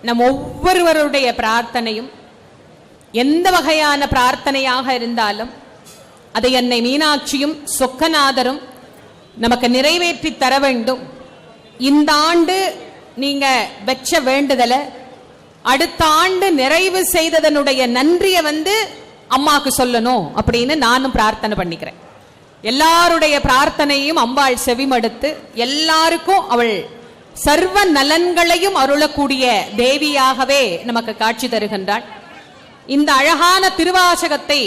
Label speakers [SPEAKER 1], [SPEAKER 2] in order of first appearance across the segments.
[SPEAKER 1] நம் ஒவ்வொருவருடைய பிரார்த்தனையும் எந்த வகையான பிரார்த்தனையாக இருந்தாலும் அதை அன்னை மீனாட்சியும் சொக்கநாதரும் நமக்கு நிறைவேற்றி தர வேண்டும். இந்த ஆண்டு நீங்க வெச்ச வேண்டுதல அடுத்த ஆண்டு நிறைவு செய்ததனுடைய நன்றியை அம்மாக்கு சொல்லணும் அப்படின்னு நானும் பிரார்த்தனை பண்ணிக்கிறேன். எல்லாருடைய பிரார்த்தனையும் அம்பாள் செவிமடுத்து எல்லாருக்கும் அவள் சர்வ நலன்களையும் அருளக்கூடிய தேவியாகவே நமக்கு காட்சி தருகின்றாள். இந்த அழகான திருவாசகத்தை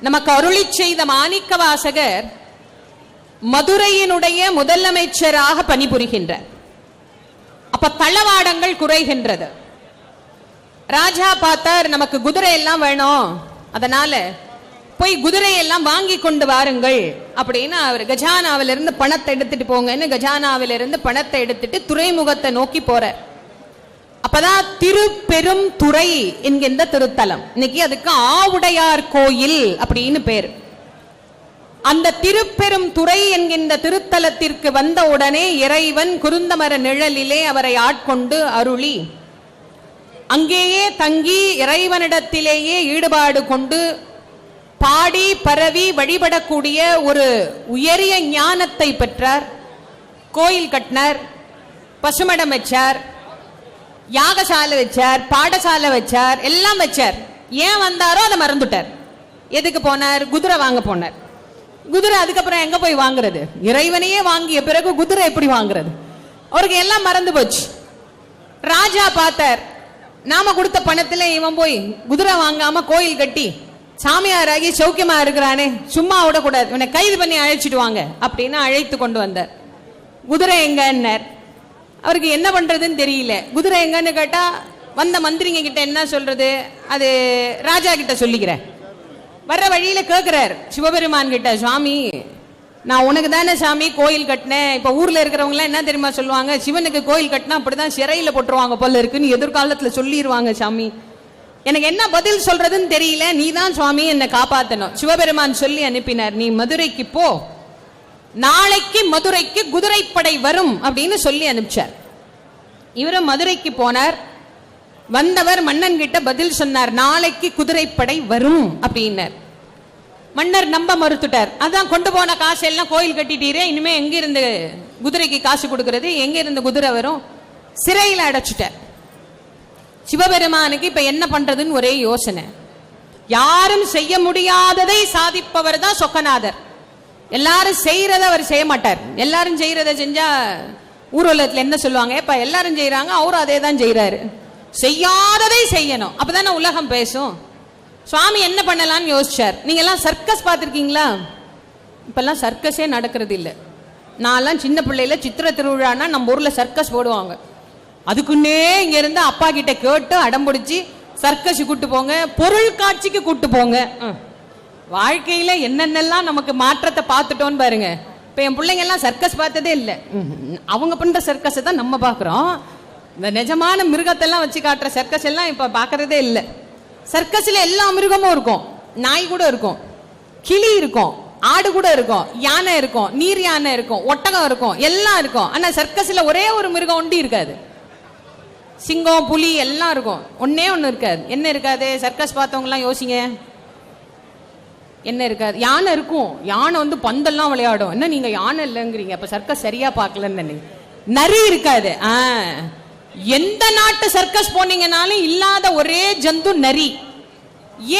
[SPEAKER 1] நமக்கு அருளி செய்த மாணிக்க வாசகர் மதுரையினுடைய முதலமைச்சராக பணிபுரிகின்றார். அப்ப தளவாடங்கள் குறைகின்றது. ராஜா பார்த்தார், நமக்கு குதிரை எல்லாம் வேணும், அதனால போய் குதிரையெல்லாம் வாங்கி கொண்டு வாருங்கள் அப்படின்னு அவர் கஜானாவிலிருந்து பணத்தை எடுத்துட்டு போங்கன்னு கஜானாவிலிருந்து பணத்தை எடுத்துட்டு துறைமுகத்தை நோக்கி போறார். அப்பதான் திருப்பெரும் துறை என்கின்ற திருத்தலம். இன்னைக்கு அதுக்கு ஆவுடையார் கோயில் அப்படின்னு பேர். அந்த திருப்பெரும் துறை என்கின்ற திருத்தலத்திற்கு வந்த உடனே இறைவன் குருந்தமர நிழலிலே அவரை ஆட்கொண்டு அருளி அங்கேயே தங்கி இறைவனிடத்திலேயே ஈடுபாடு கொண்டு பாடி பரவி வழிபடக்கூடிய ஒரு உயரிய ஞானத்தை பெற்றார். கோயில் கட்டினார், பசுமடம் வச்சார், யாகசாலை வச்சார், பாடசாலை வச்சார், எல்லாம் வச்சார். ஏன் வந்தாரோ அதை மறந்துட்டார். எதுக்கு போனார்? குதிரை வாங்க போனார். குதிரை அதுக்கப்புறம் எங்க போய் வாங்குறது? இறைவனையே வாங்கிய பிறகு குதிரை எப்படி வாங்குறது? அவருக்கு எல்லாம் மறந்து போச்சு. ராஜா பார்த்தார், நாம கொடுத்த பணத்துல இவன் போய் குதிரை வாங்காம கோயில் கட்டி சாமியாராகி சௌக்கியமா இருக்கிறானே, சும்மா விடக்கூடாது, இவனை கைது பண்ணி அழைச்சிட்டு வாங்க அப்படின்னு அழைத்து கொண்டு வந்தார். குதிரை எங்கன்னார். அவருக்கு என்ன பண்றதுன்னு தெரியல. குதிரை எங்கன்னு கேட்டா வந்த மந்திரிங்க கிட்ட என்ன சொல்றது, அது ராஜா கிட்ட சொல்லிக்கிறேன். வர்ற வழியில கேட்கிறார் சிவபெருமான் கிட்ட, சுவாமி நான் உனக்கு தானே சாமி கோயில் கட்டினேன், இப்ப ஊர்ல இருக்கிறவங்க எல்லாம் என்ன தெரியுமா சொல்லுவாங்க, சிவனுக்கு கோயில் கட்டினா அப்படிதான் சிறையில போட்டுருவாங்க போல இருக்குன்னு எதிர்காலத்துல சொல்லிடுவாங்க சாமி, எனக்கு என்ன பதில் சொல்றதுன்னு தெரியல, நீ தான் சுவாமி என்னை காப்பாத்தணும். சிவபெருமான் சொல்லி அனுப்பினார், நீ மதுரைக்கு போ, நாளைக்கு மதுரைக்கு குதிரைப்படை வரும் அப்படின்னு சொல்லி அனுப்பிச்சார். இவரும் மதுரைக்கு போனார். வந்தவர் மன்னன் கிட்ட பதில் சொன்னார், நாளைக்கு குதிரைப்படை வரும் அப்படின்னார். மன்னர் நம்ப மறுத்துட்டார். அதான் கொண்டு போன காசு எல்லாம் கோயில் கட்டிட்டீரே, இனிமே எங்க இருந்து குதிரைக்கு காசு கொடுக்கறது, எங்க இருந்து குதிரை வரும்? சிறையில் அடைச்சிட்டார். சிவபெருமானுக்கு இப்ப என்ன பண்றதுன்னு ஒரே யோசனை. யாரும் செய்ய முடியாததை சாதிப்பவர் தான் சொக்கநாதர். எல்லாரும் செய்யறத அவர் செய்ய மாட்டார். எல்லாரும் செய்யறத செஞ்சா ஊர்வலத்துல என்ன சொல்லுவாங்க, இப்ப எல்லாரும் செய்யறாங்க அவரும் அதே தான் செய்யறாரு. செய்யாததை செய்யணும், அப்பதானே உலகம் பேசும். சுவாமி என்ன பண்ணலாம்னு யோசிச்சார். நீங்க எல்லாம் சர்க்கஸ் பார்த்திருக்கீங்களா? இப்பெல்லாம் சர்க்கஸே நடக்கிறது இல்லை. நான்லாம் சின்ன பிள்ளையில சித்திர திருவிழான்னா நம்ம ஊர்ல சர்க்கஸ் போடுவாங்க. அதுக்குன்னே இங்க இருந்து அப்பா கிட்ட கேட்டு அடம்பிடிச்சு சர்க்கஸ் கூட்டு போங்க, பொருள் காட்சிக்கு கூட்டு போங்க. வாழ்க்கையில என்னென்னலாம் நமக்கு மாற்றத்தை பார்த்துட்டோன்னு பாருங்க. இப்ப என் பிள்ளைங்க எல்லாம் சர்க்கஸ் பார்த்ததே இல்லை. அவங்க பண்ற சர்க்கஸ் தான் நம்ம பாக்குறோம். இந்த நிஜமான மிருகத்தெல்லாம் வச்சு காட்டுற சர்க்கஸ் எல்லாம் இப்ப பாக்குறதே இல்லை. சர்க்கஸ்ல எல்லா மிருகமும் இருக்கும், நாய் கூட இருக்கும், கிளி இருக்கும், ஆடு கூட இருக்கும், யானை இருக்கும், நீர் யானை இருக்கும், ஒட்டகம் இருக்கும், எல்லாம் இருக்கும். ஆனா சர்க்கஸ்ல ஒரே ஒரு மிருகம் ஒண்டி இருக்காது. சிங்கம் புலி எல்லாம் இருக்கும், ஒன்னே ஒண்ணு இருக்காது. என்ன இருக்காது? சர்க்கஸ் பார்த்தவங்க எல்லாம் யோசிங்க, என்ன இருக்காது? யானை இருக்கும். யானை பந்தெல்லாம் விளையாடும். என்ன நீங்க யானை இல்லைங்கிறீங்க, அப்ப சர்க்கஸ் சரியா பார்க்கலன்னு. நரி இருக்காது. எந்த நாட்டு சர்க்கஸ் போனீங்கன்னாலும் இல்லாத ஒரே ஜந்து நரி.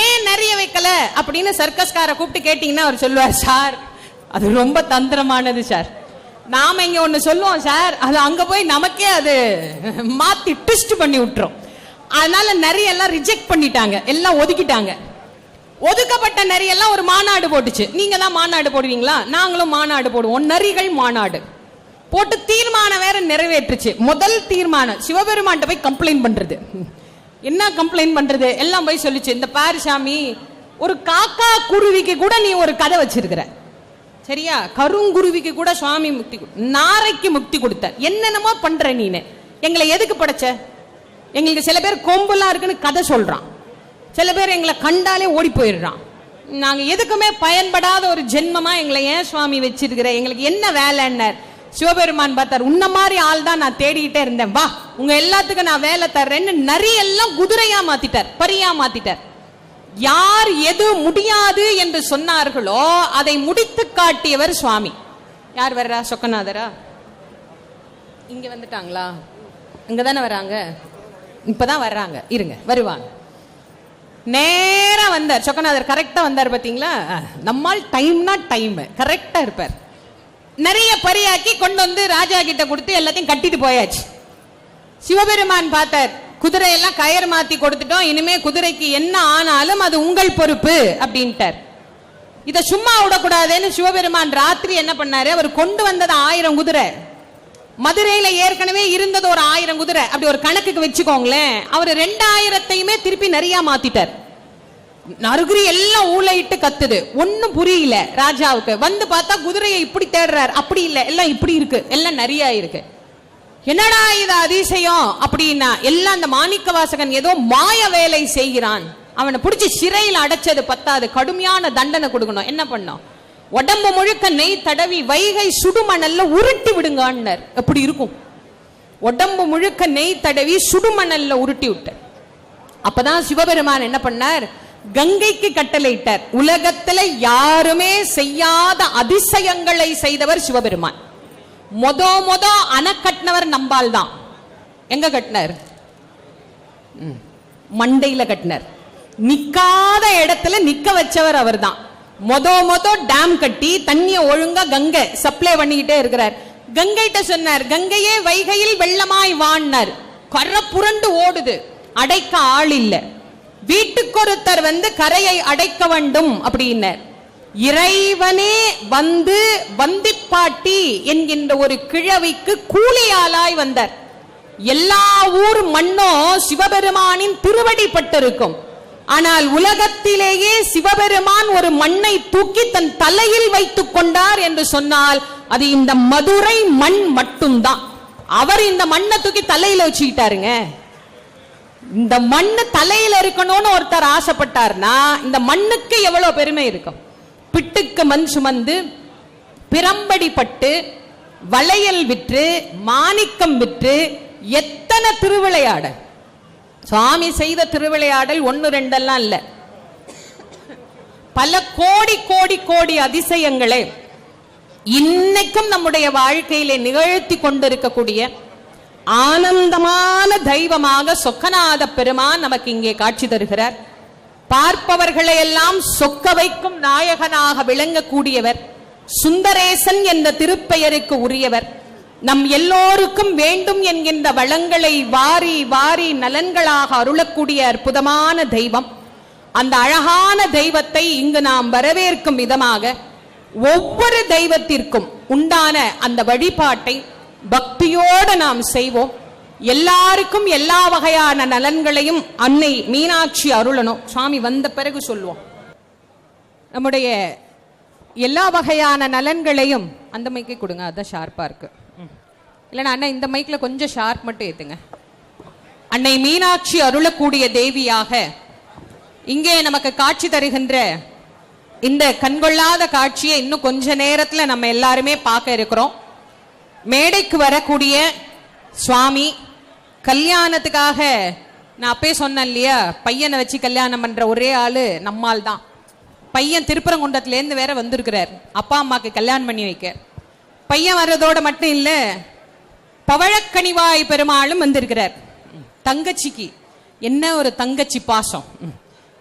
[SPEAKER 1] ஏன் நரிய வைக்கல அப்படின்னு சர்க்கஸ்கார கூப்பிட்டு கேட்டீங்கன்னா அவர் சொல்லுவார், சார் அது ரொம்ப தந்திரமானது சார், நாம இங்க ஒண்ணு சொல்லுவோம் சார், அது அங்க போய் நமக்கே அது மாத்தி ட்விஸ்ட் பண்ணி விட்டுரும். அதனால நிறைய எல்லாம் ரிஜெக்ட் பண்ணிட்டாங்க, எல்லாம் ஒதுக்கிட்டாங்க. ஒதுக்கப்பட்ட நரியெல்லாம் ஒரு மாநாடு போட்டுச்சு. நீங்க தான் மாநாடு போடுவீங்களா? நாங்களும் மாநாடு போடுவோம். நரிகள் மாநாடு போட்டு தீர்மானம் வேற நிறைவேற்றுச்சு. முதல் தீர்மானம் சிவபெருமான் போய் கம்ப்ளைண்ட் பண்றது. என்ன கம்ப்ளைண்ட் பண்றது? எல்லாம் போய் சொல்லிச்சு, இந்த பாரிசாமி ஒரு காக்கா குருவிக்கு கூட நீ ஒரு கதை வச்சிருக்கிற, சரியா? கருங்குருவிக்கு கூட சுவாமி முக்தி, நாரைக்கு முக்தி கொடுத்த, என்னென்னமோ பண்ற நீனு. எங்களை எதுக்கு படைச்ச? எங்களுக்கு சில பேர் கொம்புலாம் இருக்குன்னு கதை சொல்றான், சில பேர் எங்களை கண்டாலே ஓடி போயிடுறான். நாங்க எதுக்குமே பயன்படாத ஒரு ஜென்மமா எங்களை ஏன் சுவாமி வச்சிருக்கிற? எங்களுக்கு என்ன வேலைன்னார்? சிவபெருமான் பார்த்தார், உன்ன மாதிரி ஆள் தான் நான் தேடிக்கிட்டே இருந்தேன், வா உங்க எல்லாத்துக்கும் நான் வேலை தர்றேன்னு நரியெல்லாம் குதிரையா மாத்திட்டார், பரியா மாத்திட்டார். யார் எது முடியாது என்று சொன்னார்களோ அதை முடித்து காட்டியவர் சுவாமி. யார் வர்றா? சொக்கநாதரா? இங்க வந்துட்டாங்களா? இங்கதானே வர்றாங்க, இப்பதான் வர்றாங்க, இருங்க வருவாங்க. நேரா வந்தார் சொக்கநாதர், கரெக்டா வந்தார். பாத்தீங்களா, நம்மால் டைம்னா டைம் கரெக்டா இருப்பார். நிறைய பரியாக்கி கொண்டு வந்து ராஜா கிட்ட கொடுத்து எல்லாத்தையும் கட்டிட்டு போயாச்சு. சிவபெருமான் பார்த்தார், குதிரையெல்லாம் கயர் மாத்தி கொடுத்துட்டோம், இனிமே குதிரைக்கு என்ன ஆனாலும் அது உங்கள் பொறுப்பு அப்படின்ட்டார். இத சும்மா விடக்கூடாதுன்னு சிவபெருமான் ராத்திரி என்ன பண்ணாரு, அவர் கொண்டு வந்தது 1000 குதிரை. மதுரையில ஏற்கனவே இருந்தது ஒரு 1000 குதிரை, அப்படி ஒரு கணக்குக்கு வச்சுக்கோங்களேன். அவர் 2000த்தையுமே திருப்பி நிறைய மாத்திட்டார். நறுகுறி எல்லாம் ஊழையிட்டு கத்துது, ஒன்னும் புரியல ராஜாவுக்கு. வந்து பார்த்தா குதிரையை இப்படி தேடுறார், அப்படி இல்ல, எல்லாம் இப்படி இருக்கு, எல்லாம் நிறைய இருக்கு. என்னடா இது அதிசயம் அப்படின்னா, எல்லாம் அந்த மாணிக்க வாசகன் ஏதோ மாய வேலை செய்கிறான், அவனை பிடிச்சி சிறையில் அடைச்சது பத்தாது, கடுமையான தண்டனை கொடுக்கணும். என்ன பண்ணோம், உடம்பு முழுக்க நெய் தடவி வைகை சுடுமணல்ல உருட்டி விடுங்கன்னார். எப்படி இருக்கும், உடம்பு முழுக்க நெய் தடவி சுடுமணல்ல உருட்டி விட்டார். அப்பதான் சிவபெருமான் என்ன பண்ணார், கங்கைக்கு கட்டளையிட்டார். உலகத்துல யாருமே செய்யாத அதிசயங்களை செய்தவர் சிவபெருமான். மொத அணை கட்டினவர் நம்பால் தான். எங்க கட்டினார்? மண்டையில கட்டினார். நிக்காத இடத்துல நிக்க வச்சவர் அவர் தான். மொத டேம் கட்டி தண்ணிய ஒழுங்கா கங்கை சப்ளை பண்ணிக்கிட்டே இருக்கிறார். கங்கைட்ட சொன்னார், கங்கையே வைகையில் வெள்ளமாய் வான்னார். கரை புரண்டு ஓடுது, அடைக்க ஆள் இல்ல. வீட்டுக்கொருத்தர் வந்து கரையை அடைக்க வேண்டும் அப்படின்னார். இறைவனே வந்து வந்திப்பாட்டி என்கின்ற ஒரு கிழவிக்கு கூலியாளாய் வந்தார். எல்லா ஊர் மண்ணும் சிவபெருமானின் திருவடி பட்டிருக்கும். ஆனால் உலகத்திலேயே சிவபெருமான் ஒரு மண்ணை தூக்கி தன் தலையில் வைத்துக் கொண்டார் என்று சொன்னால் அது இந்த மதுரை மண் மட்டும்தான். அவர் இந்த மண்ணை தூக்கி தலையில வச்சுக்கிட்டாருங்க. இந்த மண்ணு தலையில இருக்கணும்னு ஒருத்தர் ஆசைப்பட்டார்னா இந்த மண்ணுக்கு எவ்வளவு பெருமை இருக்கும். பிட்டுக்கு மண் சுமந்து பிரம்படி பட்டு வளையல் விற்று மாணிக்கம் விற்று எத்தனை திருவிளையாடல் சுவாமி செய்த திருவிளையாடல் 1-2 இல்ல, பல கோடி கோடி கோடி அதிசயங்களே இன்னைக்கும் நம்முடைய வாழ்க்கையிலே நிகழ்த்தி கொண்டிருக்கக்கூடிய ஆனந்தமான தெய்வமாக சொக்கநாத பெருமான் நமக்கு இங்கே காட்சி தருகிறார். பார்ப்பவர்களை எல்லாம் சொக்க வைக்கும் நாயகனாக விளங்கக்கூடியவர், சுந்தரேசன் என்ற திருப்பெயருக்கு உரியவர், நம் எல்லோருக்கும் வேண்டும் என்கின்ற வளங்களை வாரி வாரி நலன்களாக அருளக்கூடிய அற்புதமான தெய்வம். அந்த அழகான தெய்வத்தை இங்கு நாம் வரவேற்கும் விதமாக ஒவ்வொரு தெய்வத்திற்கும் உண்டான அந்த வழிபாட்டை பக்தியோடு நாம் செய்வோம். எல்லாருக்கும் எல்லா வகையான நலன்களையும் அன்னை மீனாட்சி அருளணும். சுவாமி வந்த பிறகு சொல்லுவோம். நம்முடைய எல்லா வகையான நலன்களையும் அந்த மைக்கை கொடுங்க, அதான் ஷார்ப்பா இருக்கு. இல்லைன்னா அண்ணா இந்த மைக்ல கொஞ்சம் ஷார்ப் மட்டும் ஏத்துங்க. அன்னை மீனாட்சி அருளக்கூடிய தேவியாக இங்கே நமக்கு காட்சி தருகின்ற இந்த கண்கொள்ளாத காட்சியை இன்னும் கொஞ்ச நேரத்துல நம்ம எல்லாருமே பார்க்க இருக்கிறோம். மேடைக்கு வரக்கூடிய சுவாமி கல்யாணத்துக்காக நான் அப்பே சொன்னேன் இல்லையா, பையனை வச்சு கல்யாணம் பண்ற ஒரே ஆளு நம்மால் தான். பையன் திருப்பரங்குன்றத்துல இருந்து வேற வந்திருக்கிறார் அப்பா அம்மாக்கு கல்யாணம் பண்ணி வைக்க. பையன் வர்றதோட மட்டும் இல்ல, பவழக்கனிவாய் பெருமாளும் வந்திருக்கிறார். தங்கச்சிக்கு என்ன ஒரு தங்கச்சி பாசம்.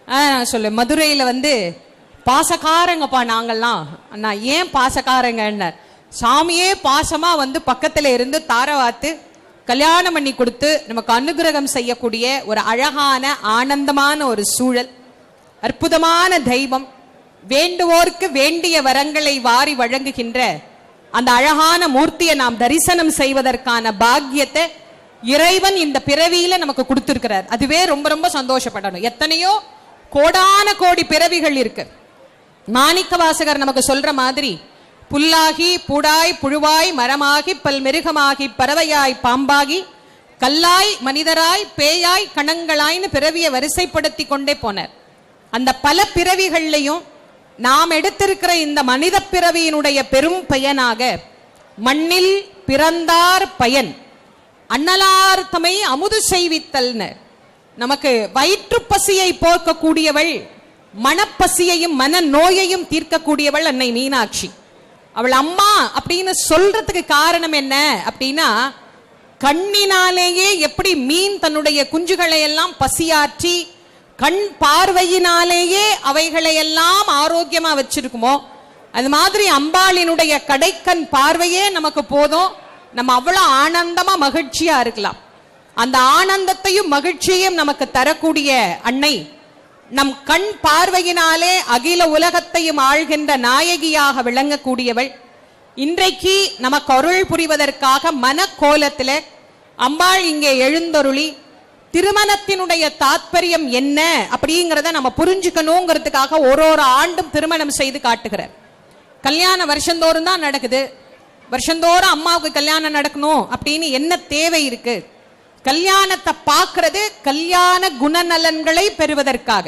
[SPEAKER 1] நான் சொல்ல மதுரையில வந்து பாசக்காரங்கப்பா நாங்கள்லாம். அண்ணா ஏன் பாசக்காரங்க? சாமியே பாசமா வந்து பக்கத்துல இருந்து தாரவாத்து கல்யாணம் பண்ணி கொடுத்து நமக்கு அனுகிரகம் செய்யக்கூடிய ஒரு அழகான ஆனந்தமான ஒரு சூழல். அற்புதமான தெய்வம், வேண்டுவோருக்கு வேண்டிய வரங்களை வாரி வழங்குகின்ற அந்த அழகான மூர்த்தியை நாம் தரிசனம் செய்வதற்கான பாக்கியத்தை இறைவன் இந்த பிறவியில நமக்கு கொடுத்திருக்கிறார். அதுவே ரொம்ப ரொம்ப சந்தோஷப்படணும். எத்தனையோ கோடான கோடி பிறவிகள் இருக்கு. மாணிக்க வாசகர் நமக்கு சொல்ற மாதிரி புல்லாகி பூடாய் புழுவாய் மரமாகி பல்மெருகமாகி பறவையாய் பாம்பாகி கல்லாய் மனிதராய் பேயாய் கணங்களாய்னு பிறவியை வரிசைப்படுத்தி கொண்டே போனார். அந்த பல பிறவிகள்லையும் நாம் எடுத்திருக்கிற இந்த மனித பிறவியினுடைய பெரும் பயனாக மண்ணில் பிறந்தார் பயன், அண்ணலார் தமை அமுது செய்வித்தல்னர். நமக்கு வயிற்று பசியை போக்கக்கூடியவள், மனப்பசியையும் மன நோயையும் தீர்க்கக்கூடியவள் அன்னை மீனாட்சி. அவள் அம்மா அப்படின்னு சொல்றதுக்கு காரணம் என்ன அப்படின்னா, கண்ணினாலேயே எப்படி மீன் தன்னுடைய குஞ்சுகளை எல்லாம் பசியாற்றி கண் பார்வையினாலேயே அவைகளை எல்லாம் ஆரோக்கியமா வச்சிருக்குமோ, அது மாதிரி அம்பாளினுடைய கடைக்கண் பார்வையே நமக்கு போதும், நம்ம அவ்வளவு ஆனந்தமா மகிழ்ச்சியா இருக்கலாம். அந்த ஆனந்தத்தையும் மகிழ்ச்சியையும் நமக்கு தரக்கூடிய அன்னை நம் கண் பார்வையினாலே அகில உலகத்தையும் ஆள்கின்ற நாயகியாக விளங்கக்கூடியவள். இன்றைக்கு நமக்கு அருள் புரிவதற்காக மனக்கோலத்தில் அம்பாள் இங்கே எழுந்தருளி திருமணத்தினுடைய தாத்பரியம் என்ன அப்படிங்கிறத நம்ம புரிஞ்சுக்கணுங்கிறதுக்காக ஒரு ஆண்டும் திருமணம் செய்து காட்டுகிறார். கல்யாணம் வருஷந்தோறும் தான் நடக்குது. வருஷந்தோறும் அம்மாவுக்கு கல்யாணம் நடக்கணும் அப்படின்னு என்ன தேவை இருக்கு? கல்யாணத்தை பார்க்கறது கல்யாண குணநலன்களை பெறுவதற்காக.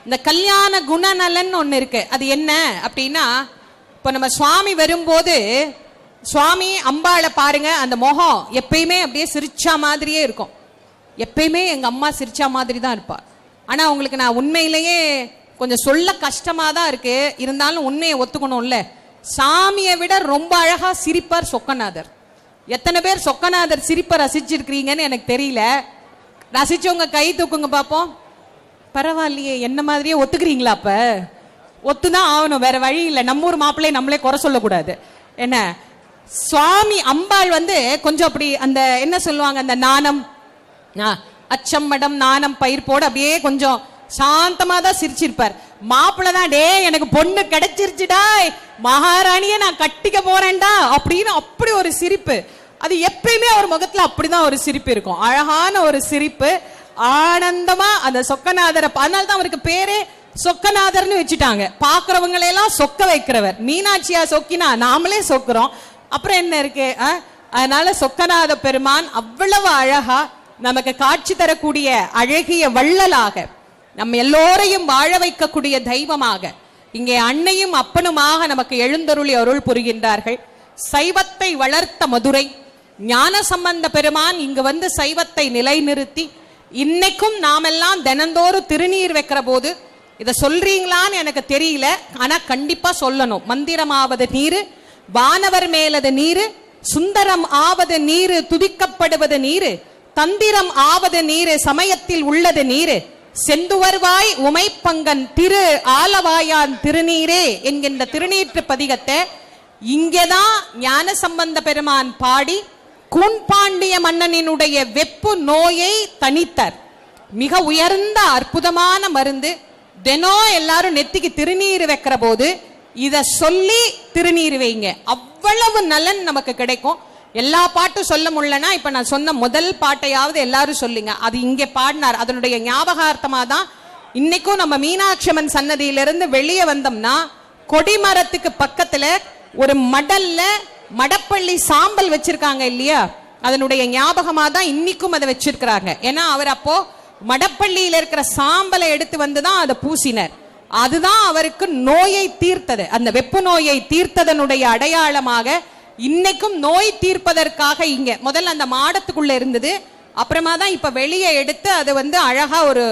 [SPEAKER 1] இந்த கல்யாண குணநலன் ஒண்ணு இருக்கு. அது என்ன அப்படின்னா, இப்ப நம்ம சுவாமி வரும்போது சுவாமி அம்பாளை பாருங்க, அந்த முகம் எப்பயுமே அப்படியே சிரிச்சா மாதிரியே இருக்கும். எப்பயுமே எங்க அம்மா சிரிச்சா மாதிரி தான் இருப்பா. ஆனா உங்களுக்கு நான் உண்மையிலேயே கொஞ்சம் சொல்ல கஷ்டமா தான் இருக்கு, இருந்தாலும் உண்மையை ஒத்துக்கணும்ல. சாமியை விட ரொம்ப அழகா சிரிப்பார் சொக்கநாதர். எத்தனை பேர் சொக்கநாதர் சிரிப்பை ரசிச்சிருக்கிறீங்கன்னு எனக்கு தெரியல. ரசிச்சவங்க கை தூக்குங்க பார்ப்போம். பரவாயில்லையே, என்ன மாதிரியே ஒத்துக்கிறீங்களா? அப்ப ஒத்துதான் ஆகணும், வேற வழி இல்லை. நம்ம ஊர் மாப்பிள்ளையை நம்மளே குறை சொல்லக்கூடாது. என்ன, சுவாமி அம்பாள் கொஞ்சம் அப்படி அந்த என்ன சொல்லுவாங்க, அந்த நாணம், அச்சம் மடம் நாணம் பயிர் போட அப்படியே கொஞ்சம் சாந்தமா தான் சிரிச்சிருப்பார். மாப்பிள்ள தான், டே எனக்கு பொண்ணு கிடைச்சிருச்சுடா, மகாராணிய நான் கட்டிக்க போறேன்டா அப்படின்னு அப்படி ஒரு சிரிப்பு. அது எப்பயுமே அவர் முகத்துல அப்படிதான் ஒரு சிரிப்பு இருக்கும், அழகான ஒரு சிரிப்பு, ஆனந்தமா அந்த சொக்கநாதரை. அதனால தான் அவருக்கு பேரே சொக்கநாதர்னு வச்சுட்டாங்க. பாக்குறவங்களை எல்லாம் சொக்க வைக்கிறவர். மீனாட்சியா சொக்கினா நாமளே சொக்குறோம், அப்புறம் என்ன இருக்கு? அதனால சொக்கநாத பெருமான் அவ்வளவு அழகா நமக்கு காட்சி தரக்கூடிய அழகிய வள்ளலாக, நம்ம எல்லோரையும் வாழ வைக்கக்கூடிய தெய்வமாக இங்கே அன்னையும் அப்பனுமாக நமக்கு எழுந்தருளி அருள் புரிகின்றார்கள். சைவத்தை வளர்த்த மதுரை ஞான சம்பந்த பெருமான் இங்கு சைவத்தை நிலைநிறுத்தி இன்னைக்கும் நாமெல்லாம் தினந்தோறும் திருநீர் வைக்கிற போது, இதை சொல்றீங்களான்னு எனக்கு தெரியல, ஆனா கண்டிப்பா சொல்லணும். மந்திரமாவது நீரு, வானவர் மேலது நீரு, சுந்தரம் ஆவது நீரு, துதிக்கப்படுவது நீரு, தந்திரம் ஆவது நீரு, சமயத்தில் உள்ளது நீரு, செந்துவர்வாய் உமைப்பங்கன் திரு ஆலவாயான் திருநீரே என்கின்ற திருநீற்று பதிகத்தை இங்கேதான் ஞான சம்பந்த பெருமான் பாடி கூன்பாண்டிய மன்னனினுடைய வெப்பு நோயை தணித்தார். மிக உயர்ந்த அற்புதமான மருந்து. தினம் எல்லாரும் நெத்திக்கு திருநீர் வைக்கிற போது இத சொல்லி திருநீர் வைங்க, அவ்வளவு நலன் நமக்கு கிடைக்கும். எல்லா பாட்டும் சொல்ல முடியலன்னா இப்ப நான் சொன்ன முதல் பாட்டையாவது எல்லாரும் சொல்லுங்க. அது இங்கே பாடினார், அதனுடைய ஞாபகார்த்தமா தான் இன்னைக்கும் நம்ம மீனாட்சியம்மன் சன்னதியிலிருந்து வெளியே வந்தோம்னா கொடிமரத்துக்கு பக்கத்துல ஒரு மடல்ல மடப்பள்ளி சாம்பல் வச்சிருக்காங்க இல்லையா, அதனுடைய ஞாபகமா தான் இன்னைக்கும் அதை வச்சிருக்கிறாங்க. ஏன்னா அவர் அப்போ மடப்பள்ளியில இருக்கிற சாம்பலை எடுத்து வந்துதான் அதை பூசினர். அதுதான் அவருக்கு நோயை தீர்த்தது, அந்த வெப்பு நோயை தீர்த்ததனுடைய அடையாளமாக இன்னைக்கும் நோய் தீர்ப்பதற்காக இங்க முதல்ல அந்த மாடத்துக்குள்ள இருந்தது, அப்புறமா தான் இப்ப வெளியே எடுத்து அது அழகா ஒரு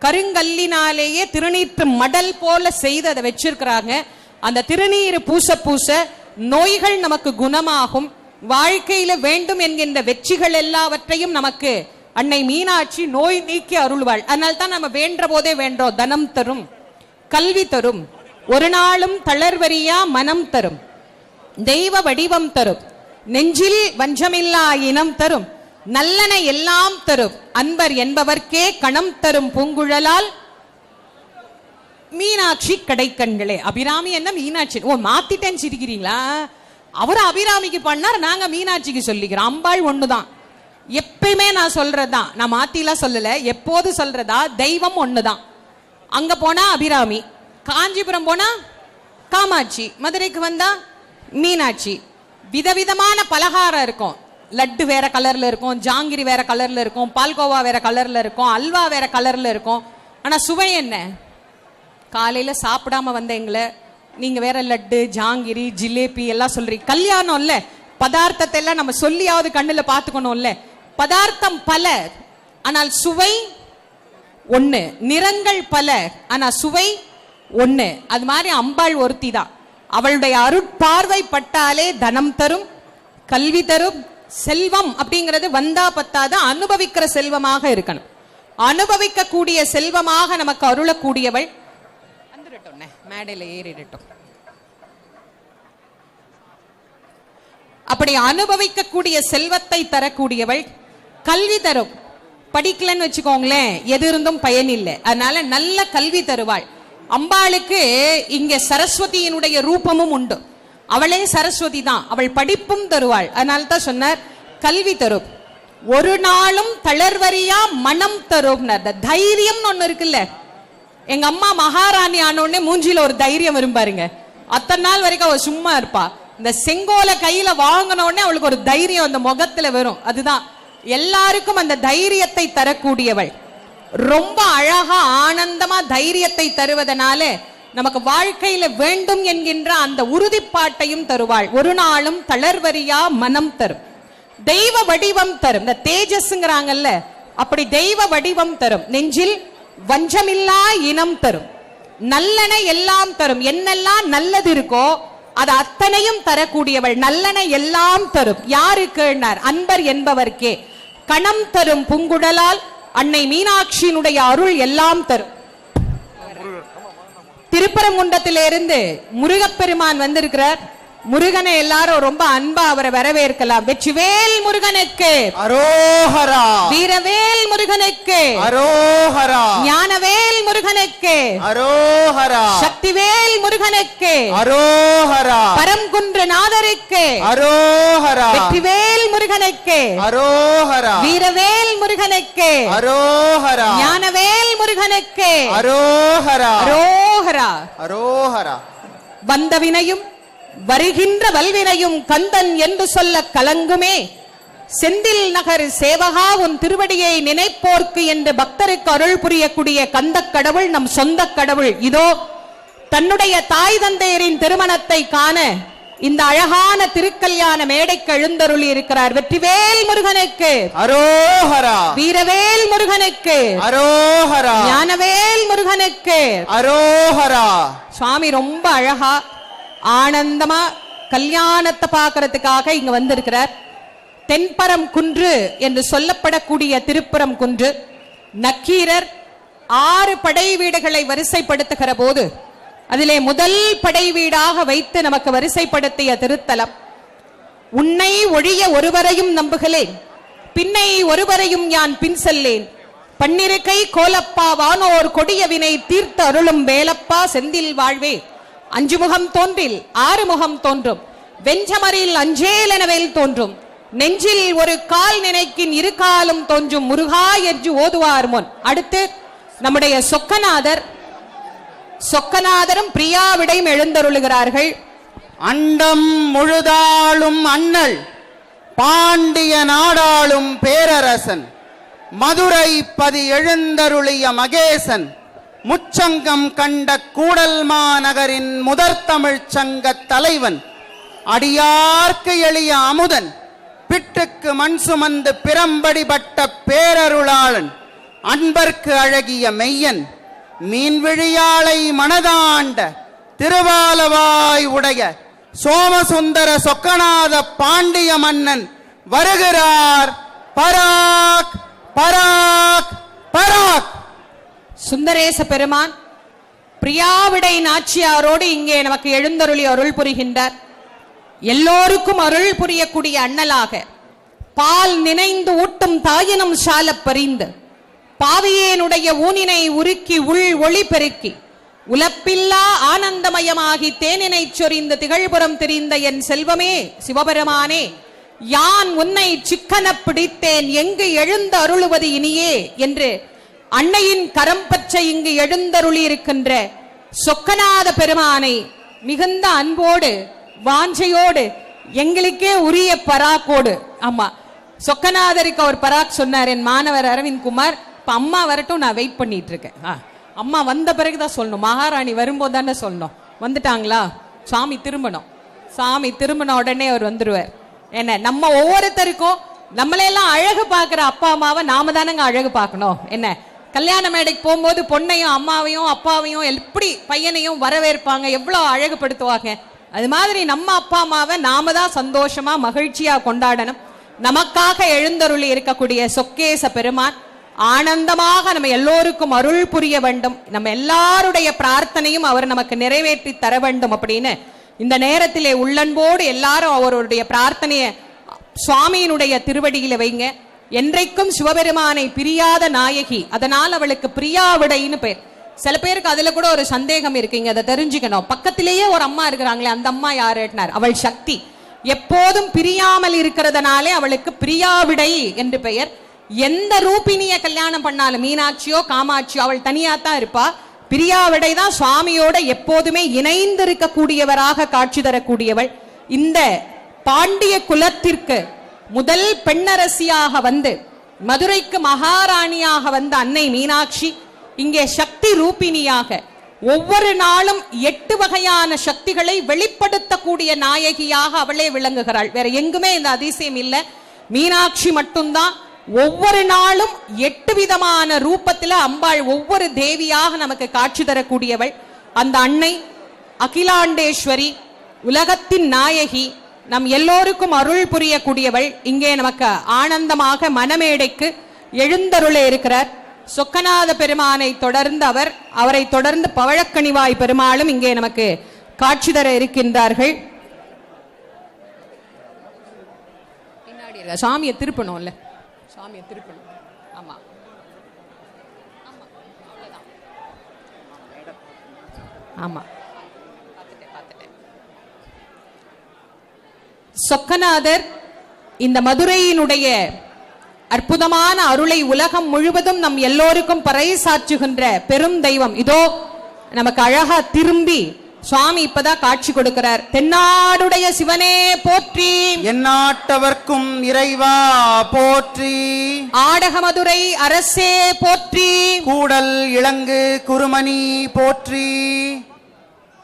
[SPEAKER 1] கருங்கல்லினாலேயே திருநீற்று மடல் போல செய்து அதை வச்சிருக்கிறாங்க. அந்த திருநீர் பூச பூச நோய்கள் நமக்கு குணமாகும். வாழ்க்கையில வேண்டும் என்கின்ற வெற்றிகள் எல்லாவற்றையும் நமக்கு அன்னை மீனாட்சி நோய் நீக்கி அருள்வாள். அதனால தான் நம்ம வேண்ட போதே வேண்டோம், தனம் தரும், கல்வி தரும், ஒரு நாளும் தளர்வரியா மனம் தரும், தெய்வ வடிவம் தரும், நெஞ்சில் வஞ்சமில்லா இனம் தரும், நல்லன எல்லாம் தரும், அன்பர் என்பவர்க்கே கணம் தரும் பூங்குழலால் மீனாட்சி கடைக்கண்களே. அபிராமி என்ன மீனாட்சி? ஓ மாத்திட்டேன்னு சிரிக்கிறீங்களா? அவர் அபிராமிக்கு பண்ணார், நாங்க மீனாட்சிக்கு சொல்லிக்கிறோம். அம்பாள் ஒண்ணுதான், எப்பயுமே நான் சொல்றதுதான், நான் மாத்திலாம் சொல்லல, எப்போது சொல்றதா, தெய்வம் ஒண்ணுதான். அங்க போனா அபிராமி, காஞ்சிபுரம் போனா காமாட்சி, மதுரைக்கு வந்தா மீனாட்சி. விதவிதமான பலகாரம் இருக்கும். லட்டு வேற கலர்ல இருக்கும், ஜாங்கிரி வேற கலர்ல இருக்கும், பால்கோவா வேற கலர்ல இருக்கும், அல்வா வேற கலர்ல இருக்கும். ஆனா சுவை என்ன? காலையில சாப்பிடாம வந்த எங்களை நீங்க வேற லட்டு ஜாங்கிரி ஜிலேபி எல்லாம் சொல்றீங்க. கல்யாணம் இல்ல, பதார்த்தத்தை எல்லாம் நம்ம சொல்லியாவது கண்ணுல பாத்துக்கணும்ல. பதார்த்தம் பல, ஆனால் சுவை ஒண்ணு. நிறங்கள் பல, ஆனா சுவை ஒண்ணு. அது மாதிரி அம்பாள் ஒருத்தி தான். அவளுடைய அருட்பார்வை பட்டாலே தனம் தரும், கல்வி தரும். செல்வம் அப்படிங்கிறது வந்தா பத்தாத அனுபவிக்கிற செல்வமாக இருக்கணும். அனுபவிக்க கூடிய செல்வமாக நமக்கு அருளக்கூடியவள். மேடையில ஏறிடட்டும். அப்படி அனுபவிக்க கூடிய செல்வத்தை தரக்கூடியவள். கல்வி தரும். படிக்கலன்னு வச்சுக்கோங்களேன், எது இருந்தும் பயன் இல்லை. அதனால நல்ல கல்வி தருவாள். அம்பாளுக்கு இங்க சரஸ்வதியினுடைய ரூபமும் உண்டு. அவளே சரஸ்வதி தான். அவள் படிப்பும் தருவாள். அதனால தான் சொன்னார் கல்வி தரும். ஒரு நாளும் தளர்வரியா மனம் தரும். தைரியம் ஒண்ணு இருக்குல்ல. எங்க அம்மா மகாராணி ஆன உடனே மூஞ்சில ஒரு தைரியம் வரும் பாருங்க. அத்தனை நாள் வரைக்கும் அவள் சும்மா இருப்பா. இந்த செங்கோலை கையில வாங்கின உடனே அவளுக்கு ஒரு தைரியம் அந்த முகத்துல வரும். அதுதான் எல்லாருக்கும் அந்த தைரியத்தை தரக்கூடியவள். ரொம்ப அழகா ஆனந்தமா தைரியத்தை தருவதனால நமக்கு வாழ்க்கையில வேண்டும் என்கின்ற அந்த உறுதிப்பாட்டையும் தருவாள். ஒரு நாளும் தளர்வரியா மனம் தரும். தெய்வ வடிவம் தரும். இந்த தேஜஸ்ங்கிறாங்கல்ல, அப்படி தெய்வ வடிவம் தரும். நெஞ்சில் வஞ்சமில்லா இனம் தரும். நல்லன எல்லாம் தரும். என்னெல்லாம் நல்லது இருக்கோ அது அத்தனையும் தரக்கூடியவள். நல்லன எல்லாம் தரும். யாருக்கு? அன்பர் என்பவர்க்கே. கணம் தரும் பூங்குடலால் அன்னை மீனாட்சியினுடைய அருள் எல்லாம் தரும். திருப்பரங்குன்றத்திலிருந்து முருகப்பெருமான் வந்திருக்கிறார். முருகனை எல்லாரும் ரொம்ப அன்பா அவரை வரவேற்கலாம். வெற்றிவேல் முருகனுக்கு
[SPEAKER 2] அரோஹரா.
[SPEAKER 1] வீரவேல் முருகனுக்கு
[SPEAKER 2] அரோஹரா.
[SPEAKER 1] ஞானவேல் முருகனுக்கு
[SPEAKER 2] அரோஹரா.
[SPEAKER 1] சக்திவேல் முருகனுக்கு
[SPEAKER 2] அரோஹரா.
[SPEAKER 1] பரம்குன்றநாதருக்கு
[SPEAKER 2] அரோஹரா.
[SPEAKER 1] வெற்றிவேல் முருகனுக்கு
[SPEAKER 2] அரோஹரா.
[SPEAKER 1] வீரவேல் முருகனுக்கு
[SPEAKER 2] அரோஹரா.
[SPEAKER 1] ஞானவேல் முருகனுக்கு
[SPEAKER 2] அரோஹரா.
[SPEAKER 1] அரோஹரா.
[SPEAKER 2] அரோஹரா.
[SPEAKER 1] வந்தவினையும் வருகின்ற வல்வினையும் கந்தன் என்று சொல்ல கலங்குமே. செந்தில் நகர் சேவகா உன் திருவடியை நினைப்போர்க்கு என்று பக்தருக்கு அருள் புரியக்கூடிய கந்த கடவுள் நம் சொந்த கடவுள். இதோ தன்னுடைய தாய் தந்தையரின் திருமணத்தை காண இந்த அழகான திருக்கல்யாண மேடைக்கு எழுந்தருளி இருக்கிறார். வெற்றிவேல் முருகனுக்கு
[SPEAKER 2] அரோஹரா.
[SPEAKER 1] வீரவேல் முருகனுக்கு
[SPEAKER 2] அரோஹரா.
[SPEAKER 1] ஞானவேல் முருகனுக்கு
[SPEAKER 2] அரோஹரா.
[SPEAKER 1] சுவாமி ரொம்ப அழகா ஆனந்தமா கல்யாணத்தை பார்க்கறதுக்காக இங்க வந்திருக்கிறார். தென்பரம் குன்று என்று சொல்லப்படக்கூடிய திருப்புறம் குன்று. நக்கீரர் 6 படை வீடுகளை வரிசைப்படுத்துகிற போது அதிலே முதல் படை வீடாக வைத்து நமக்கு வரிசைப்படுத்திய திருத்தலம். உன்னை ஒழிய ஒருவரையும் நம்புகளேன், பின்னை ஒருவரையும் யான் பின் செல்லேன். பன்னிருக்கை கோலப்பா வானோர் கொடிய வினை தீர்த்து அருளும் வேலப்பா செந்தில் வாழ்வே. 5 முகம் தோன்றில் 6 முகம் தோன்றும். வெஞ்சமரில் அஞ்சேலனவேல் தோன்றும். நெஞ்சில் ஒரு கால் நினைக்கின் 2 காலும் தோன்றும். முருகா என்று ஓதுவார் முன். அடுத்து நம்முடைய சொக்கநாதரும் பிரியாவிடையும் எழுந்தருளுகிறார்கள்.
[SPEAKER 2] அண்டம் முழுதாளும் அண்ணல் பாண்டிய நாடாளும் பேரரசன் மதுரை பதி எழுந்தருளிய மகேசன் முச்சங்கம் கண்ட கூடல் மாநகரின் முதற் தமிழ் சங்க தலைவன் அடியார்க்கு எளிய அமுதன் பிட்டுக்கு மண் சுமந்து பிரம்படிபட்ட பேரருளாளன் அன்பர்க்கு அழகிய மெய்யன் மீன்விழியாளை மனதாண்ட திருவாலவாய் உடைய சோமசுந்தர சொக்கநாத பாண்டிய மன்னன் வருகிறார். பராக் பராக் பராக்.
[SPEAKER 1] சுந்தரேச பெருமான் பிரியாவிடை நாச்சியாரோடு இங்கே நமக்கு எழுந்தருளி அருள் புரிகின்றார். எல்லோருக்கும் அருள் புரியக்கூடிய அண்ணலாக பால் நினைந்து ஊட்டும் தாயினும் சால பறிந்து பாவியேனுடைய ஊனினை உருக்கி உள் ஒளி பெருக்கி உலப்பில்லா ஆனந்தமயமாகி தேனினை சொரிந்து திகழ்புறம் தெரிந்த என் செல்வமே சிவபெருமானே, யான் உன்னை சிக்கன பிடித்தேன், எங்கு எழுந்து அருளுவது இனியே என்று அன்னையின் கரம் பற்ற இங்கு எழுந்தருளி இருக்கின்ற சொக்கநாத பெருமானை மிகுந்த அன்போடு வாஞ்சையோடு எங்களுக்கே உரிய பராக்கோடு. ஆமா, சொக்கநாதருக்கு அவர் பராக் சொன்னார். என் மாணவர் அரவிந்த் குமார், இப்ப அம்மா வரட்டும், நான் வெயிட் பண்ணிட்டு இருக்கேன். அம்மா வந்த பிறகுதான் சொல்லணும், மகாராணி வரும்போது தானே சொல்லணும். வந்துட்டாங்களா? சாமி திரும்பணும். சாமி திரும்பின உடனே அவர் வந்துருவார். என்ன நம்ம ஒவ்வொருத்தருக்கும் நம்மளையெல்லாம் அழகு பார்க்கிற அப்பா அம்மாவை நாம தானங்க அழகு பார்க்கணும். என்ன கல்யாண மேடைக்கு போகும்போது பொண்ணையும் அம்மாவையும் அப்பாவையும் எப்படி பையனையும் வரவேற்பாங்க, எவ்வளவு அழகுபடுத்துவாங்க. அது மாதிரி நம்ம அப்பா அம்மாவை நாம தான் சந்தோஷமா மகிழ்ச்சியா கொண்டாடணும். நமக்காக எழுந்தருளி இருக்கக்கூடிய சொக்கேச பெருமான் ஆனந்தமாக நம்ம எல்லோருக்கும் அருள் புரிய வேண்டும். நம்ம எல்லாருடைய பிரார்த்தனையும் அவர் நமக்கு நிறைவேற்றி தர வேண்டும் அப்படின்னு இந்த நேரத்திலே உள்ளன்போடு எல்லாரும் அவருடைய பிரார்த்தனையை சுவாமியினுடைய திருவடியில வைங்க. என்றைக்கும் சிவபெருமானை பிரியாத நாயகி, அதனால் அவளுக்கு பிரியாவிடைன்னு பேர். சில பேருக்கு அதுல கூட ஒரு சந்தேகம் இருக்குங்க, அதை தெரிஞ்சுக்கணும். பக்கத்திலேயே ஒரு அம்மா இருக்கிறாங்களே, அந்த அம்மா யாருன்னார், அவள் சக்தி. எப்போதும் பிரியாமல் இருக்கிறதுனாலே அவளுக்கு பிரியாவிடை என்று பெயர். எந்த ரூபினிய கல்யாணம் பண்ணாலும், மீனாட்சியோ காமாட்சியோ, அவள் தனியா தான் இருப்பா. பிரியாவிடை தான் சுவாமியோட எப்போதுமே இணைந்து இருக்கக்கூடியவராக காட்சி தரக்கூடியவள். இந்த பாண்டிய குலத்திற்கு முதல் பெண்ணரசியாக வந்து மதுரைக்கு மகாராணியாக வந்த அன்னை மீனாட்சி இங்கே சக்தி ரூபினியாக ஒவ்வொரு நாளும் 8 வகையான சக்திகளை வெளிப்படுத்தக்கூடிய நாயகியாக அவளே விளங்குகிறாள். வேற எங்குமே இந்த அதிசயம் இல்லை, மீனாட்சி மட்டும்தான். ஒவ்வொரு நாளும் 8 விதமான ரூபத்துல அம்பாள் ஒவ்வொரு தேவியாக நமக்கு காட்சி தரக்கூடியவள். அந்த அன்னை அகிலாண்டேஸ்வரி, உலகத்தின் நாயகி, நம் எல்லோருக்கும் அருள் புரியக்கூடியவள். இங்கே நமக்கு ஆனந்தமாக மணமேடைக்கு எழுந்தருள இருக்கிறார். சொக்கநாத பெருமானை தொடர்ந்து அவரை தொடர்ந்து பவழக்கணிவாய் பெருமாளும் இங்கே நமக்கு காட்சி தர இருக்கின்றார்கள். சாமியை திருப்பணும்ல, சாமியை திருப்பணும். ஆமா ஆமா, சொக்கநாதர் இந்த மதுரையினுடைய அற்புதமான அருளை உலகம் முழுவதும் நம் எல்லோருக்கும் பறைசாற்றுகின்ற பெரும் தெய்வம். இதோ நமக்கு அழகா திரும்பி சுவாமி இப்பதான் காட்சி கொடுக்கிறார். தென்னாடுடைய சிவனே போற்றி,
[SPEAKER 2] எந்நாட்டவர்க்கும் இறைவா போற்றி,
[SPEAKER 1] ஆடக மதுரை அரசே போற்றி,
[SPEAKER 2] கூடல் இளங்கு குருமணி போற்றி.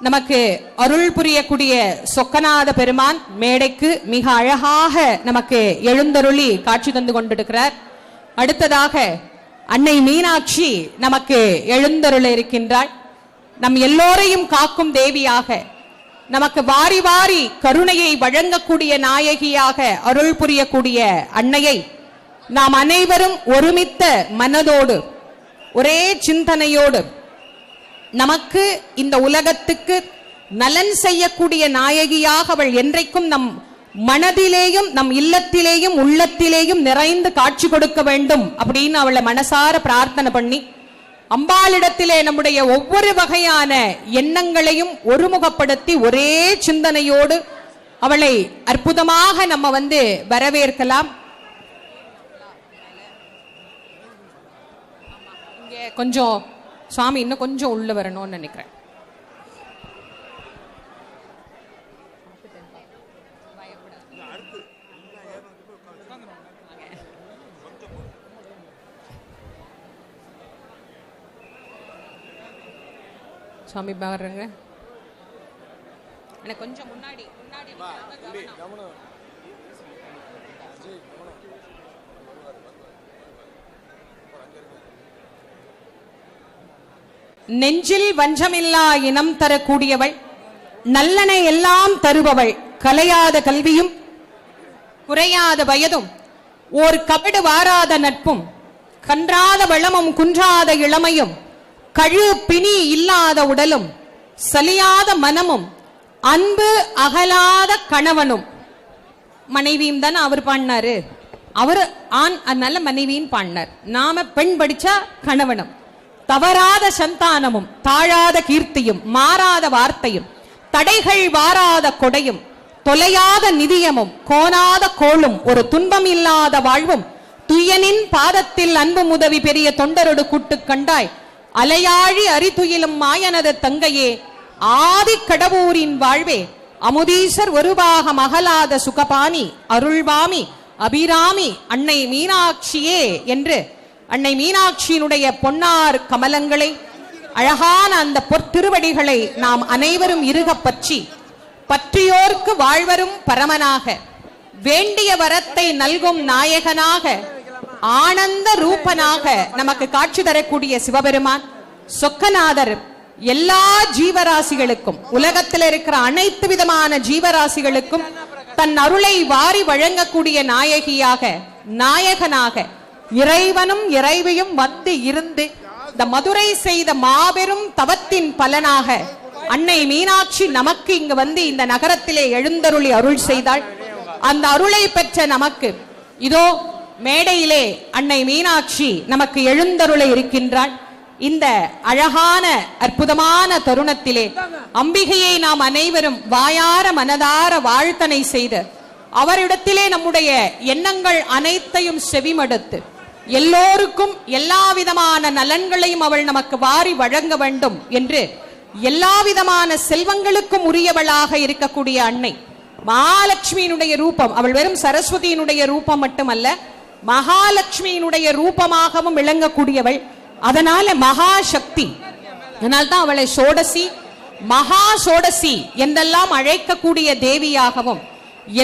[SPEAKER 1] நமக்கு அருள் புரியக்கூடிய சொக்கநாத பெருமான் மேடைக்கு மிக அழகாக நமக்கு எழுந்தருளி காட்சி தந்து கொண்டிருக்கிறார். அடுத்ததாக அன்னை மீனாட்சி நமக்கு எழுந்தருள இருக்கின்றாள். நம் எல்லோரையும் காக்கும் தேவியாக, நமக்கு வாரி வாரி கருணையை வழங்கக்கூடிய நாயகியாக அருள் புரியக்கூடிய அன்னையை நாம் அனைவரும் ஒருமித்த மனதோடு ஒரே சிந்தனையோடு நமக்கு இந்த உலகத்துக்கு நலன் செய்யக்கூடிய நாயகியாக அவள் என்றைக்கும் நம் மனதிலேயும் நம் இல்லத்திலேயும் உள்ளத்திலேயும் நிறைந்து காட்சி கொடுக்க வேண்டும் அப்படின்னு அவளை மனசார பிரார்த்தனை பண்ணி அம்பாளிடத்திலே நம்முடைய ஒவ்வொரு வகையான எண்ணங்களையும் ஒருமுகப்படுத்தி ஒரே சிந்தனையோடு அவளை அற்புதமாக நம்ம வரவேற்கலாம். இங்கே கொஞ்சம் சுவாமி இன்னும் கொஞ்சம் உள்ள வரணும்னு நினைக்கிறேன். சுவாமி பாருங்க, எனக்கு கொஞ்சம் முன்னாடி நெஞ்சில் வஞ்சமில்லா இனம் தரக்கூடியவள், நல்லனை எல்லாம் தருபவள், கலையாத கல்வியும் குறையாத வயதும் ஓர் கபடு வாராத நட்பும் கன்றாத வளமும் குன்றாத இளமையும் கழு பிணி இல்லாத உடலும் சலியாத மனமும் அன்பு அகலாத கணவனும். மனைவியும் தானே அவர் பாடினாரு, அவரு ஆண், அதனால மனைவியின் பாடினார். நாம பெண் படிச்சா கணவனும். தவறாத சந்தானமும் தாழாத கீர்த்தியும் மாறாத வார்த்தையும் தடைகள் வாராத கொடையும் தொலையாத நிதியமும் கோணாத கோளும் ஒரு துன்பம் இல்லாத வாழ்வும் துயனின் பாதத்தில் அன்பு உதவி பெரிய தொண்டரோடு கூட்டு கண்டாய் அலையாழி அரிதுயிலும் மாயனது தங்கையே ஆதி கடவுரின் வாழ்வே அமுதீசர் ஒருபாக மகளாத சுகபாணி அருள்வாமி அபிராமி அன்னை மீனாட்சியே என்று அன்னை மீனாட்சியினுடைய பொன்னார் கமலங்களை, அழகான அந்த பொற்திருவடிகளை நாம் அனைவரும் இருக பற்றியோர்க்கு வாழ்வரும் பரமனாக வேண்டிய வரத்தை நல்கும் நாயகனாக, ஆனந்த ரூபனாக நமக்கு காட்சி தரக்கூடிய சிவபெருமான் சொக்கநாதர் எல்லா ஜீவராசிகளுக்கும், உலகத்தில் இருக்கிற அனைத்து விதமான ஜீவராசிகளுக்கும் தன் அருளை வாரி வழங்கக்கூடிய நாயகியாக, நாயகனாக, இறைவனும் இறைவியும் வந்து இருந்து இந்த மதுரை செய்த மாபெரும் தவத்தின் பலனாக அன்னை மீனாட்சி நமக்கு இங்கு வந்து இந்த நகரத்திலே எழுந்தருளி அருள் செய்தாள். அந்த அருளை பெற்ற நமக்கு இதோ மேடையிலே அன்னை மீனாட்சி நமக்கு எழுந்தருளை இருக்கின்றாள். இந்த அழகான அற்புதமான தருணத்திலே அம்பிகையை நாம் அனைவரும் வாயார மனதார வாழ்த்தனை செய்து அவரிடத்திலே நம்முடைய எண்ணங்கள் அனைத்தையும் செவிமடுத்து எல்லோருக்கும் எல்லா விதமான நலன்களையும் அவள் நமக்கு வாரி வழங்க வேண்டும் என்று எல்லா விதமான செல்வங்களுக்கும் உரியவளாக இருக்கக்கூடிய அன்னை மகாலட்சுமியினுடைய ரூபம். அவள் வெறும் சரஸ்வதியினுடைய ரூபம் மட்டுமல்ல, மகாலட்சுமியினுடைய ரூபமாகவும் விளங்கக்கூடியவள். அதனால மகாசக்தி, அதனால்தான் அவளை சோடசி, மகா சோடசி என்றெல்லாம் அழைக்கக்கூடிய தேவியாகவும்,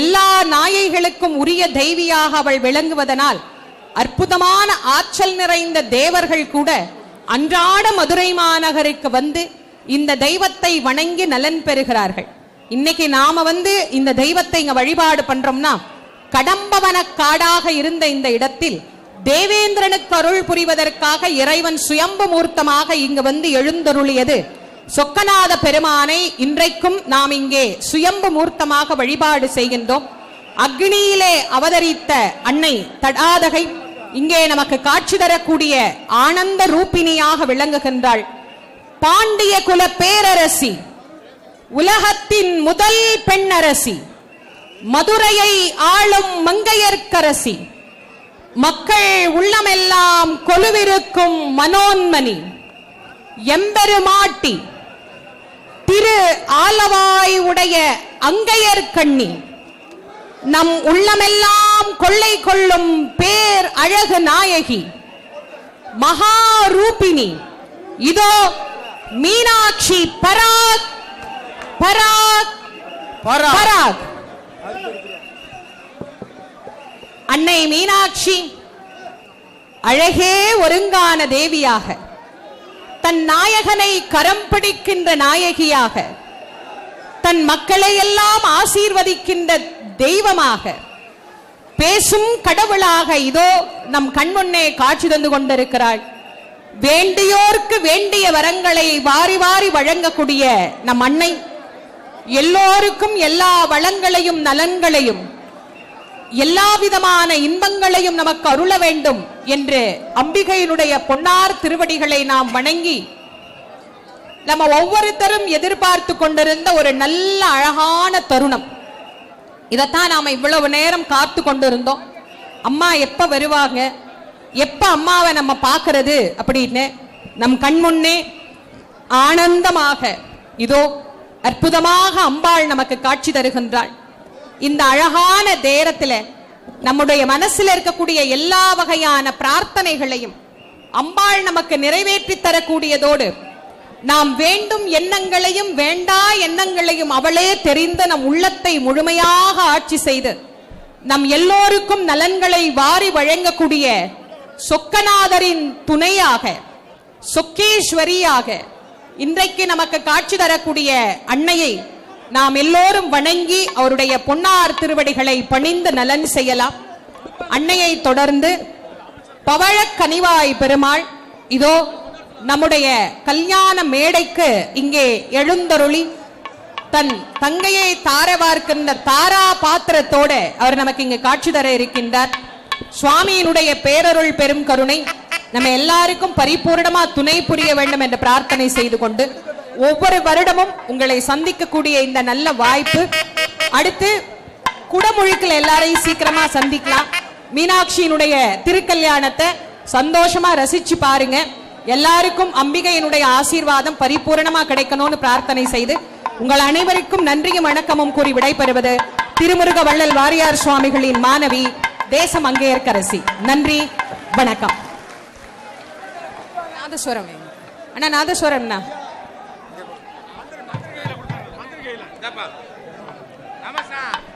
[SPEAKER 1] எல்லா நாயைகளுக்கும் உரிய தெய்வியாக அவள் விளங்குவதனால் அற்புதமான ஆற்றல் நிறைந்த தேவர்கள் கூட அன்றாட மதுரை மாநகருக்கு வந்து இந்த தெய்வத்தை வணங்கி நலன் பெறுகிறார்கள். இன்னைக்கு நாம வந்து இந்த தெய்வத்தை இங்க வழிபாடு பண்றோம்னா, கடம்பவன காடாக இருந்த இந்த இடத்தில் தேவேந்திரனுக்கு அருள் புரிவதற்காக இறைவன் சுயம்பு மூர்த்தமாக இங்கு வந்து எழுந்தருளியது சொக்கநாத பெருமானை இன்றைக்கும் நாம் இங்கே சுயம்பு மூர்த்தமாக வழிபாடு செய்கின்றோம். அக்னியிலே அவதரித்த அன்னை தடாதகை இங்கே நமக்கு காட்சி தரக்கூடிய ஆனந்த ரூபிணியாக விளங்குகின்றாள். பாண்டிய குல பேரரசி, உலகத்தின் முதல் பெண்ணரசி, மதுரையை ஆளும் மங்கையர்க்கரசி, மக்கள் உள்ளமெல்லாம் கொலுவிருக்கும் மனோன்மணி, எம்பெருமாட்டி, திரு ஆலவாய் உடைய அங்கையர்கண்ணி, நம் உள்ளமெல்லாம் கொள்ளை கொள்ளும் பேர் அழகு நாயகி, மகாரூபிணி, இதோ மீனாட்சி பராக் பராக் பராக். அன்னை மீனாட்சி அழகே ஒருங்கான தேவியாக, தன் நாயகனை கரம் பிடிக்கின்ற நாயகியாக, தன் மக்களை எல்லாம் ஆசீர்வதிக்கின்ற தெய்வமாக, பேசும் கடவுளாக இதோ நம் கண்முன்னே காட்சி தந்து கொண்டிருக்கிறாள். வேண்டியோர்க்கு வேண்டிய வரங்களை வாரி வாரி வழங்கக்கூடிய நம் அன்னை எல்லோருக்கும் எல்லா வளங்களையும் நலன்களையும் எல்லா விதமான இன்பங்களையும் நமக்கு அருள வேண்டும் என்று அம்பிகையினுடைய பொன்னார் திருவடிகளை நாம் வணங்கி நம்ம ஒவ்வொருத்தரும் எதிர்பார்த்து கொண்டிருந்த ஒரு நல்ல அழகான தருணம். இதைத்தான் நாம இவ்வளவு நேரம் காத்து கொண்டிருந்தோம். அம்மா எப்ப வருவாங்க, எப்ப அம்மாவை நம்ம பார்க்கிறது அப்படின்னு நம் கண்முன்னே ஆனந்தமாக இதோ அற்புதமாக அம்பாள் நமக்கு காட்சி தருகின்றாள். இந்த அழகான நேரத்தில் நம்முடைய மனசில் இருக்கக்கூடிய எல்லா வகையான பிரார்த்தனைகளையும் அம்பாள் நமக்கு நிறைவேற்றி தரக்கூடியதோடு நாம் வேண்டும் எண்ணங்களையும் வேண்டா எண்ணங்களையும் அவளே தெரிந்து நம் உள்ளத்தை முழுமையாக ஆட்சி செய்து நம் எல்லோருக்கும் நலன்களை வாரி வழங்கக்கூடிய சொக்கநாதரின் துணையாக, சொக்கேஸ்வரியாக இன்றைக்கு நமக்கு காட்சி தரக்கூடிய அன்னையை நாம் எல்லோரும் வணங்கி அவருடைய பொன்னார் திருவடிகளை பணிந்து நலன் செய்யலாம். அன்னையை தொடர்ந்து பவழக்கனிவாய் பெருமாள் இதோ நம்முடைய கல்யாண மேடைக்கு இங்கே எழுந்தருளி தன் தங்கையை தார பார்க்கின்ற தாரா பாத்திரத்தோடு அவர் நமக்கு இங்கே காட்சி தர இருக்கின்றார். சுவாமியினுடைய பேரருள் பெரும் கருணை நம்ம எல்லாருக்கும் பரிபூர்ணமா துணை புரிய வேண்டும் என்று பிரார்த்தனை செய்து கொண்டு ஒவ்வொரு வருடமும் உங்களை சந்திக்கக்கூடிய இந்த நல்ல வாய்ப்பு, அடுத்து குடமுழுக்கில் எல்லாரையும் சீக்கிரமா சந்திக்கலாம். மீனாட்சியினுடைய திருக்கல்யாணத்தை சந்தோஷமா ரசிச்சு பாருங்க. எல்லாருக்கும் அம்பிகையினுடைய ஆசீர்வாதம் பரிபூரணமா கிடைக்கணும்னு பிரார்த்தனை செய்து உங்கள் அனைவருக்கும் நன்றியும் வணக்கமும் கூறி விடைபெறுவது திருமுருக வள்ளல் வாரியார் சுவாமிகளின் மாணவி தேசம் அங்கையர்க்கரசி. நன்றி, வணக்கம். நாதஸ்வரம் அண்ணா, நாதஸ்வரம்ண்ணா.
[SPEAKER 3] நமஸ்காரம்.